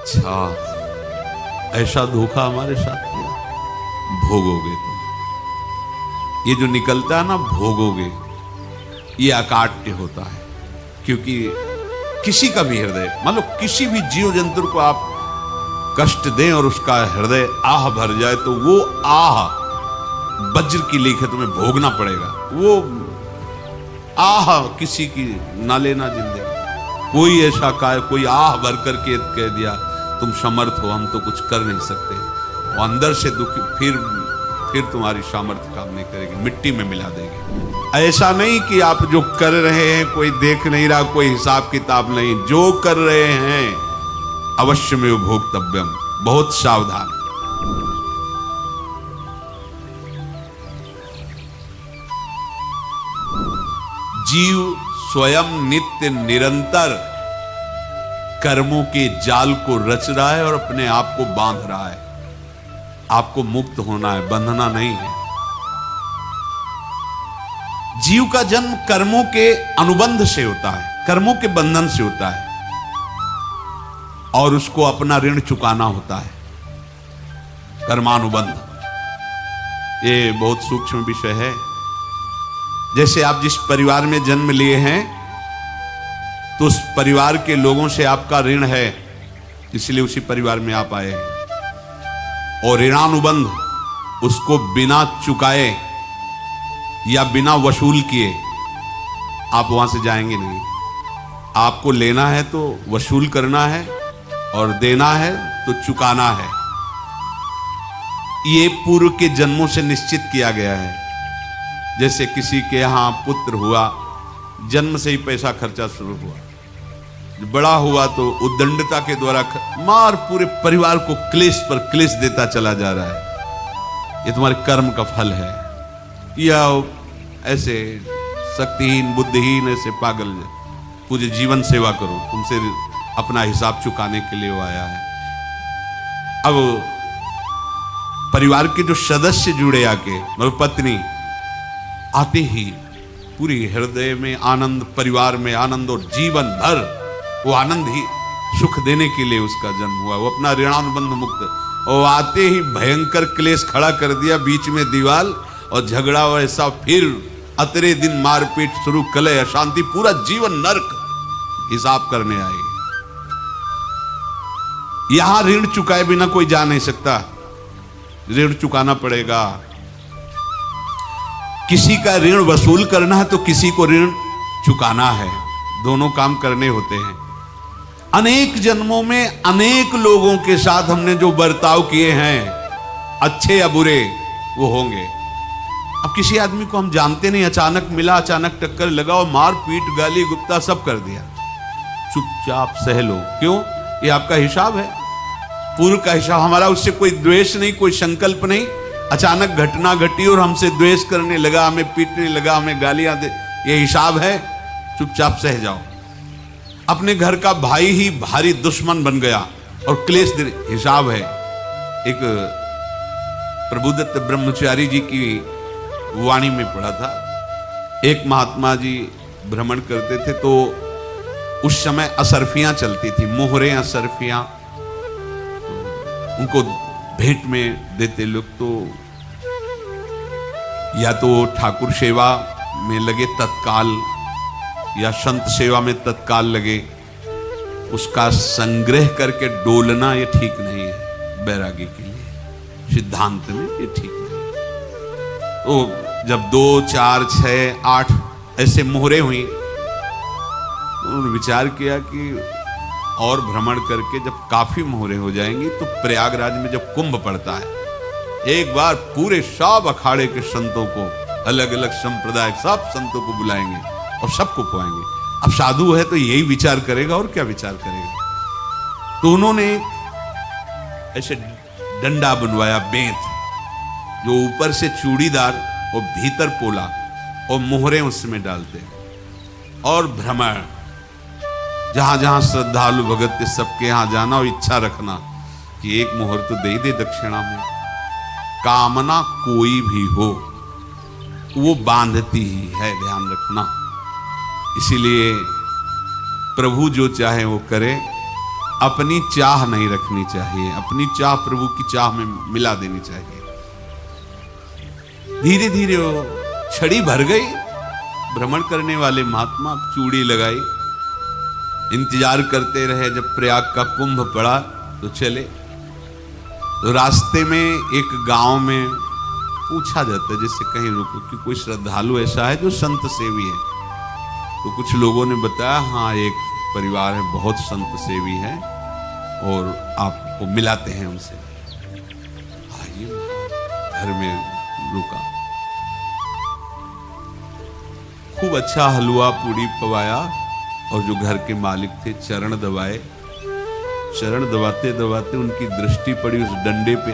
अच्छा, ऐसा धोखा हमारे साथ किया, भोगोगे तुम। ये जो निकलता है ना भोगोगे, ये अकाट्य होता है। क्योंकि किसी का भी हृदय, मान लो किसी भी जीव जंतु को आप कष्ट दें और उसका हृदय आह भर जाए, तो वो आह वज्र की लेखे तुम्हें भोगना पड़ेगा। वो आह किसी की ना लेना जिंदगी। कोई ऐसा कोई आह भर करके कह दिया तुम समर्थ हो, हम तो कुछ कर नहीं सकते, वो अंदर से दुखी, फिर तुम्हारी सामर्थ्य काम नहीं करेगी, मिट्टी में मिला देगी। ऐसा नहीं कि आप जो कर रहे हैं कोई देख नहीं रहा, कोई हिसाब किताब नहीं, जो कर रहे हैं अवश्य में भोक्तव्यम, बहुत सावधान। जीव स्वयं नित्य निरंतर कर्मों के जाल को रच रहा है और अपने आप को बांध रहा है। आपको मुक्त होना है, बंधना नहीं है। जीव का जन्म कर्मों के अनुबंध से होता है, कर्मों के बंधन से होता है, और उसको अपना ऋण चुकाना होता है, कर्मानुबंध। ये बहुत सूक्ष्म विषय है। जैसे आप जिस परिवार में जन्म लिए हैं, तो उस परिवार के लोगों से आपका ऋण है, इसलिए उसी परिवार में आप आए हैं। और ऋणानुबंध, उसको बिना चुकाए या बिना वसूल किए आप वहां से जाएंगे नहीं। आपको लेना है तो वसूल करना है, और देना है तो चुकाना है। ये पूर्व के जन्मों से निश्चित किया गया है। जैसे किसी के यहां पुत्र हुआ, जन्म से ही पैसा खर्चा शुरू हुआ, बड़ा हुआ तो उद्दंडता के द्वारा मार पूरे परिवार को क्लेश पर क्लेश देता चला जा रहा है। ये तुम्हारे कर्म का फल है। या ऐसे शक्तिहीन बुद्धिहीन ऐसे पागल पूरे जीवन सेवा करो, तुमसे अपना हिसाब चुकाने के लिए वो आया है। अब परिवार के जो सदस्य जुड़े आके, मतलब पत्नी आते ही पूरी हृदय में आनंद, परिवार में आनंद, और जीवन भर वो आनंद ही सुख देने के लिए उसका जन्म हुआ। वो अपना ऋणानुबंध मुक्त, और आते ही भयंकर क्लेश खड़ा कर दिया, बीच में दीवार और झगड़ा वैसा, फिर अतरे दिन मारपीट शुरू, कलह अशांति, पूरा जीवन नरक हिसाब करने आए। यहां ऋण चुकाए बिना कोई जा नहीं सकता, ऋण चुकाना पड़ेगा। किसी का ऋण वसूल करना है तो किसी को ऋण चुकाना है, दोनों काम करने होते हैं। अनेक जन्मों में अनेक लोगों के साथ हमने जो बर्ताव किए हैं, अच्छे या बुरे, वो होंगे। अब किसी आदमी को हम जानते नहीं, अचानक मिला, अचानक टक्कर लगा और मार पीट गाली गुप्ता सब कर दिया, चुपचाप सह लो। क्यों? ये आपका हिसाब है, पूर्व का हिसाब। हमारा उससे कोई द्वेष नहीं, कोई संकल्प नहीं। अचानक घटना घटी और हमसे द्वेष करने लगा, हमें पीटने लगा, हमें गालियां दे, ये हिसाब है, चुपचाप सह जाओ। अपने घर का भाई ही भारी दुश्मन बन गया और क्लेश दे, हिसाब है। एक प्रभुदत्त ब्रह्मचारी जी की वाणी में पढ़ा था, एक महात्मा जी भ्रमण करते थे, तो उस समय असरफियां चलती थी, मोहरे असरफियां, उनको भेंट में देते लोग। तो या तो ठाकुर सेवा में लगे तत्काल, या संत सेवा में तत्काल लगे, उसका संग्रह करके डोलना ये ठीक नहीं है बैरागी के लिए, सिद्धांत में ये ठीक नहीं। तो जब 2, 4, 6, 8 ऐसे मोहरे हुई, उन्होंने विचार किया कि और भ्रमण करके जब काफी मोहरे हो जाएंगी तो प्रयागराज में जब कुंभ पड़ता है, एक बार पूरे सब अखाड़े के संतों को, अलग अलग संप्रदाय सब संतों को बुलाएंगे और सबको खुआएंगे। अब साधु है तो यही विचार करेगा, और क्या विचार करेगा। तो उन्होंने ऐसे डंडा बनवाया, बेंत, जो ऊपर से चूड़ीदार और भीतर पोला, और मोहरे उसमें डालते, और भ्रमण, जहां जहां श्रद्धालु भगत थे सबके यहां जाना और इच्छा रखना कि एक मोहर तो दे दे दक्षिणा में। कामना कोई भी हो वो बांधती ही है, ध्यान रखना। इसीलिए प्रभु जो चाहे वो करे, अपनी चाह नहीं रखनी चाहिए, अपनी चाह प्रभु की चाह में मिला देनी चाहिए। धीरे धीरे वो छड़ी भर गई। भ्रमण करने वाले महात्मा चूड़ी लगाई, इंतजार करते रहे। जब प्रयाग का कुंभ पड़ा तो चले। तो रास्ते में एक गांव में पूछा जाता है, जैसे कहीं रुको कि कोई श्रद्धालु ऐसा है जो संत सेवी है। तो कुछ लोगों ने बताया, हाँ एक परिवार है बहुत संत सेवी है और आपको मिलाते हैं उनसे। आइए, घर में रुका। खूब अच्छा हलवा पूड़ी पवाया और जो घर के मालिक थे चरण दबाए। चरण दबाते दबाते उनकी दृष्टि पड़ी उस डंडे पे।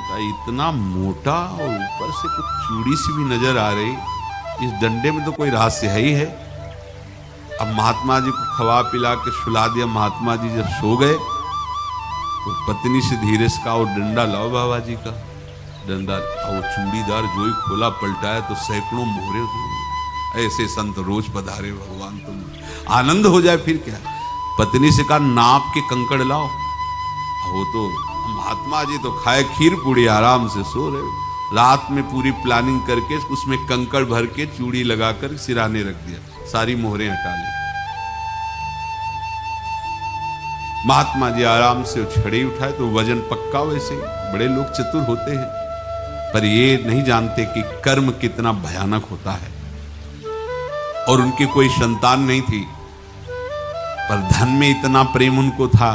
तो इतना मोटा और ऊपर से कुछ चूड़ी सी भी नजर आ रही, इस डंडे में तो कोई रहस्य है ही है। अब महात्मा जी को खवा पिला के सुला दिया। महात्मा जी जब सो गए तो पत्नी से धीरे से कहा, वो डंडा लाओ बाबा जी का डंडा। वो चूड़ीदार जो ही खोला पलटाया तो सैकड़ों मोहरे हुए। ऐसे संत रोज पधारे भगवान, तुम आनंद हो जाए फिर क्या। पत्नी से कहा, नाप के कंकड़ लाओ। वो तो महात्मा जी तो खाए खीर पूड़ी, आराम से सो रहे। रात में पूरी प्लानिंग करके उसमें कंकड़ भर के चूड़ी लगाकर सिराने रख दिया, सारी मोहरें हटा ली। महात्मा जी आराम से छड़ी उठाए तो वजन पक्का। वैसे बड़े लोग चतुर होते हैं, पर ये नहीं जानते कि कर्म कितना भयानक होता है। और उनकी कोई संतान नहीं थी, पर धन में इतना प्रेम उनको था।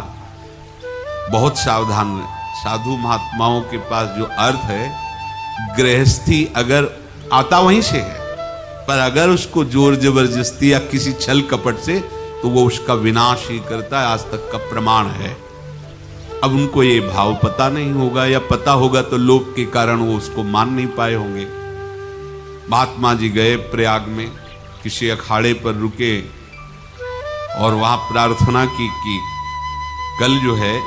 बहुत सावधान रहे। साधु महात्माओं के पास जो अर्थ है, गृहस्थी अगर आता वहीं से है, पर अगर उसको जोर जबरदस्ती या किसी छल कपट से, तो वो उसका विनाश ही करता है। आज तक का प्रमाण है। अब उनको ये भाव पता नहीं होगा, या पता होगा तो लोभ के कारण वो उसको मान नहीं पाए होंगे। महात्मा जी गए प्रयाग में, किसी अखाड़े पर रुके और वहां प्रार्थना की कि कल जो है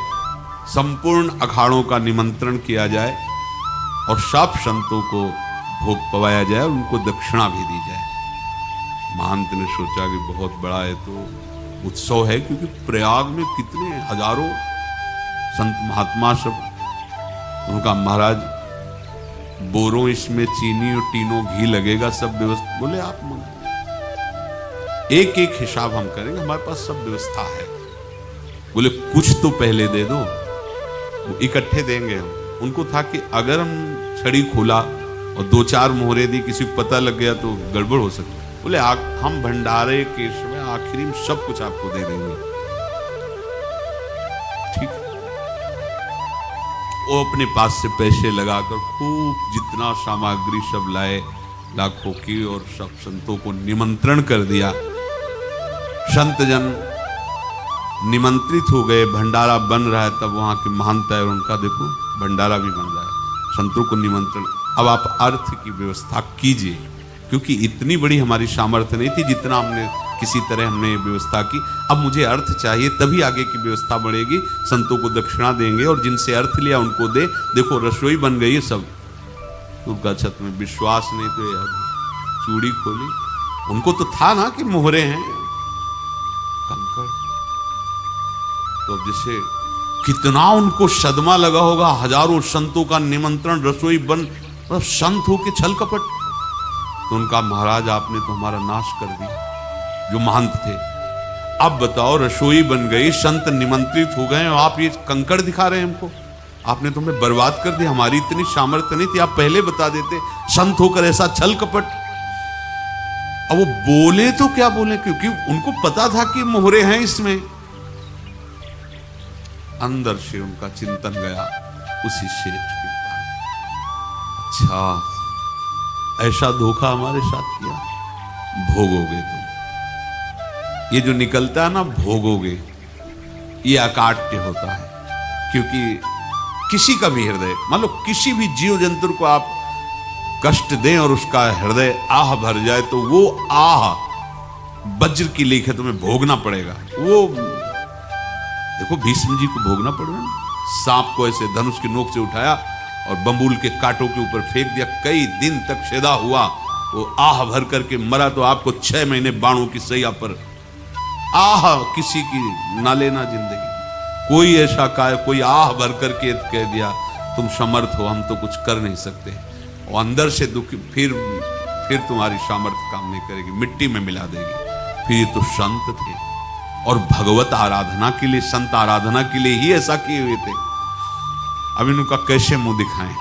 संपूर्ण अखाड़ों का निमंत्रण किया जाए और सब संतों को भोग पवाया जाए और उनको दक्षिणा भी दी जाए। महंत ने सोचा कि बहुत बड़ा है तो उत्सव है, क्योंकि प्रयाग में कितने हजारों संत महात्मा सब। उनका महाराज बोरों इसमें चीनी और टीनों घी लगेगा, सब व्यवस्था। बोले आप एक एक हिसाब हम करेंगे, हमारे पास सब व्यवस्था है। बोले कुछ तो पहले दे दो, इकट्ठे देंगे हम। उनको था कि अगर हम छड़ी खोला और 2-4 मोहरे दी, किसी को पता लग गया तो गड़बड़ हो सकती। बोले हम भंडारे के समय आखिरी में सब कुछ आपको दे देंगे। ठीक। वो अपने पास से पैसे लगाकर खूब जितना सामग्री सब लाए, लाखों की, और सब संतों को निमंत्रण कर दिया। संत जन निमंत्रित हो गए, भंडारा बन रहा है। तब वहां के महंत है, उनका देखो भंडारा भी बन रहा है, संतों को निमंत्रण। अब आप अर्थ की व्यवस्था कीजिए, क्योंकि इतनी बड़ी हमारी सामर्थ्य नहीं थी जितना हमने किसी तरह हमने व्यवस्था की। अब मुझे अर्थ चाहिए, तभी आगे की व्यवस्था बढ़ेगी। संतों को दक्षिणा देंगे और जिनसे अर्थ लिया उनको दे। देखो रसोई बन गई है सब। उनका छत में विश्वास नहीं तो यार चूड़ी खोली। उनको तो था ना कि मोहरे हैं, कंकड़। तो जैसे कितना उनको सदमा लगा होगा। हजारों संतों का निमंत्रण, रसोई बन, मतलब संत हो के छल कपट। तो उनका महाराज आपने तो हमारा नाश कर दिया, जो महंत थे। अब बताओ रसोई बन गई, संत निमंत्रित हो गए और आप ये कंकड़ दिखा रहे हैं हमको। आपने तो हमें बर्बाद कर दिया, हमारी इतनी सामर्थ्य नहीं थी, आप पहले बता देते। संत होकर ऐसा छल कपट। अब वो बोले तो क्या बोले, क्योंकि उनको पता था कि मोहरे हैं इसमें। अंदर से उनका चिंतन गया उसी सेठ के पास। अच्छा ऐसा धोखा हमारे साथ किया, भोगोगे तुम। ये जो निकलता है ना भोगोगे, ये अकाट्य होता है। क्योंकि किसी का भी हृदय, मान लो किसी भी जीव जंतु को आप कष्ट दें और उसका हृदय आह भर जाए, तो वो आह वज्र की लेख है, तुम्हें भोगना पड़ेगा। वो देखो भीष्म जी को भोगना पड़ रहा है। सांप को ऐसे धनुष की नोक से उठाया और बंबूल के कांटों के ऊपर फेंक दिया, कई दिन तक सेदा हुआ, वो आह भर करके मरा। तो आपको 6 महीने बाणों की सैया पर आह किसी की ना लेना जिंदगी। कोई ऐसा कोई आह भर करके कह दिया तुम समर्थ हो, हम तो कुछ कर नहीं सकते, और अंदर से दुखी, फिर तुम्हारी सामर्थ्य काम नहीं करेगी, मिट्टी में मिला देगी। फिर ये तो संत थे और भगवत आराधना के लिए, संत आराधना के लिए ही ऐसा किए हुए थे। अब इनका कैसे मुंह दिखाएं?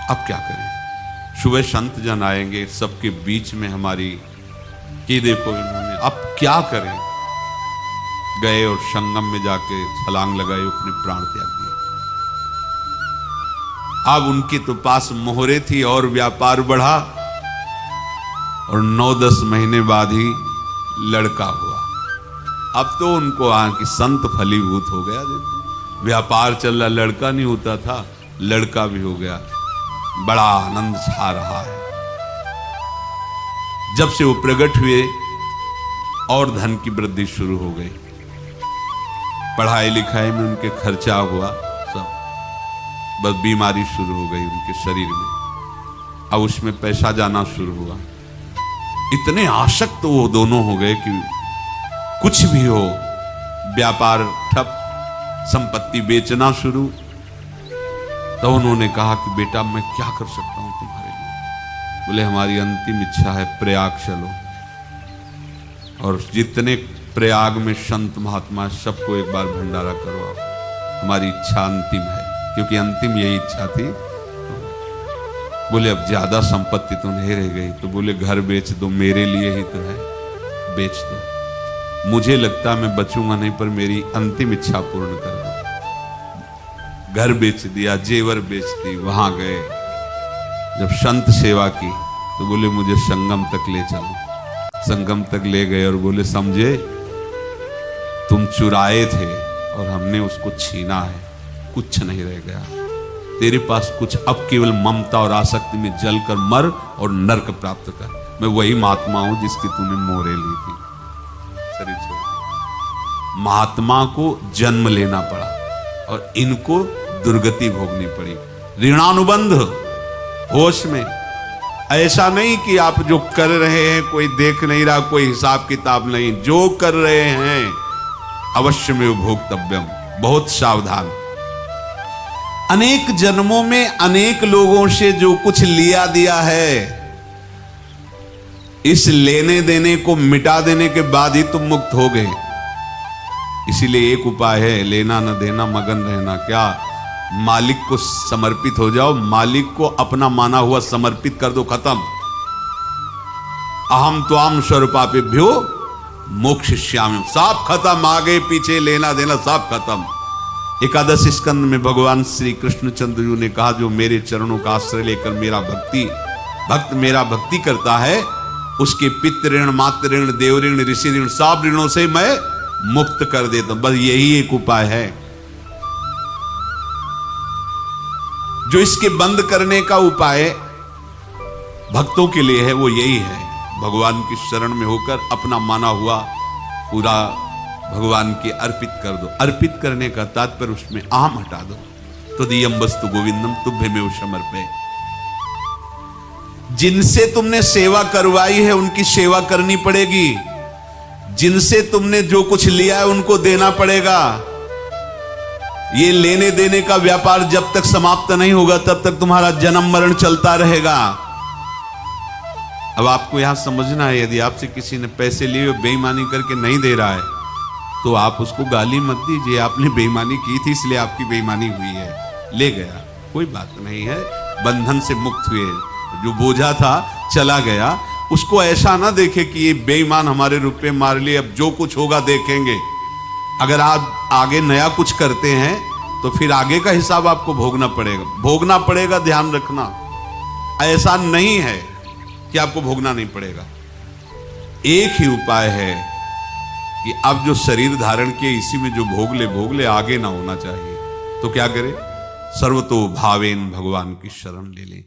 अब क्या करें? सुबह संत जन आएंगे, सबके बीच में हमारी कि देखो इन्होंने, अब क्या करें? गए और संगम में जाके छलांग लगाई, अपने प्राण त्याग दिए। अब उनके तो पास मोहरे थी और व्यापार बढ़ा, और 9-10 महीने बाद ही लड़का हुआ। अब तो उनको कि संत फलीभूत हो गया। देखो व्यापार चल रहा, लड़का नहीं होता था, लड़का भी हो गया। बड़ा आनंद छा रहा है। जब से वो प्रकट हुए और धन की वृद्धि शुरू हो गई, पढ़ाई लिखाई में उनके खर्चा हुआ सब, बस बीमारी शुरू हो गई उनके शरीर में। अब उसमें पैसा जाना शुरू हुआ। इतने आसक्त तो वो दोनों हो गए कि कुछ भी हो, व्यापार ठप, संपत्ति बेचना शुरू। तो उन्होंने कहा कि बेटा मैं क्या कर सकता हूं तुम्हारे लिए? बोले हमारी अंतिम इच्छा है प्रयाग चलो, और जितने प्रयाग में संत महात्मा सबको एक बार भंडारा करवाओ। हमारी इच्छा अंतिम है, क्योंकि अंतिम यही इच्छा थी। बोले अब ज्यादा संपत्ति तो नहीं रह गई, तो बोले घर बेच दो, मेरे लिए ही तो है, बेच दो। मुझे लगता मैं बचूंगा नहीं, पर मेरी अंतिम इच्छा पूर्ण कर दो। घर बेच दिया, जेवर बेच दी। वहां गए, जब संत सेवा की तो बोले मुझे संगम तक ले चलो। संगम तक ले गए और बोले समझे तुम चुराए थे और हमने उसको छीना है, कुछ नहीं रह गया तेरे पास कुछ, अब केवल ममता और आसक्ति में जलकर मर और नरक प्राप्त कर। मैं वही महात्मा हूं जिसकी तूने मोहरे ली थी, शरीर छोड़ दी। महात्मा को जन्म लेना पड़ा और इनको दुर्गति भोगनी पड़ी। ऋणानुबंध होश में, ऐसा नहीं कि आप जो कर रहे हैं कोई देख नहीं रहा, कोई हिसाब किताब नहीं, जो कर रहे हैं अवश्य में भोक्तव्यम, बहुत सावधान। अनेक जन्मों में अनेक लोगों से जो कुछ लिया दिया है, इस लेने देने को मिटा देने के बाद ही तुम मुक्त हो गए। इसीलिए एक उपाय है, लेना न देना मगन रहना। क्या? मालिक को समर्पित हो जाओ, मालिक को अपना माना हुआ समर्पित कर दो, खत्म। अहम त्वाम स्वरूपापेभ्यो मोक्षयिष्यामि, सब खत्म। आगे पीछे लेना देना सब खत्म। एकादश स्कंद में भगवान श्री कृष्णचंद्र जी ने कहा, जो मेरे चरणों का आश्रय लेकर भक्त मेरा भक्ति करता है, उसके पितृ ऋण, मातृ ऋण, देव ऋण, ऋषि ऋण, सब ऋणों से मैं मुक्त कर देता हूं। बस यही एक उपाय है जो इसके बंद करने का उपाय भक्तों के लिए है, वो यही है, भगवान की शरण में होकर अपना माना हुआ पूरा भगवान के अर्पित कर दो। अर्पित करने का तात्पर्य उसमें आम हटा दो। तो दियम वस्तु गोविंदम तुभ्यमेव समर्पये। जिनसे तुमने सेवा करवाई है उनकी सेवा करनी पड़ेगी, जिनसे तुमने जो कुछ लिया है उनको देना पड़ेगा। ये लेने देने का व्यापार जब तक समाप्त नहीं होगा तब तक तुम्हारा जन्म मरण चलता रहेगा। अब आपको यहां समझना है, यदि आपसे किसी ने पैसे लिए बेईमानी करके नहीं दे रहा है तो आप उसको गाली मत दीजिए, आपने बेईमानी की थी इसलिए आपकी बेईमानी हुई है, ले गया, कोई बात नहीं है, बंधन से मुक्त हुए, जो बोझा था चला गया। उसको ऐसा ना देखे कि ये बेईमान हमारे रुपए मार लिए, अब जो कुछ होगा देखेंगे। अगर आप आगे नया कुछ करते हैं तो फिर आगे का हिसाब आपको भोगना पड़ेगा, ध्यान रखना। ऐसा नहीं है कि आपको भोगना नहीं पड़ेगा। एक ही उपाय है कि अब जो शरीर धारण किए इसी में जो भोग ले, आगे ना होना चाहिए। तो क्या करें? सर्वतो भावेन भगवान की शरण ले लें।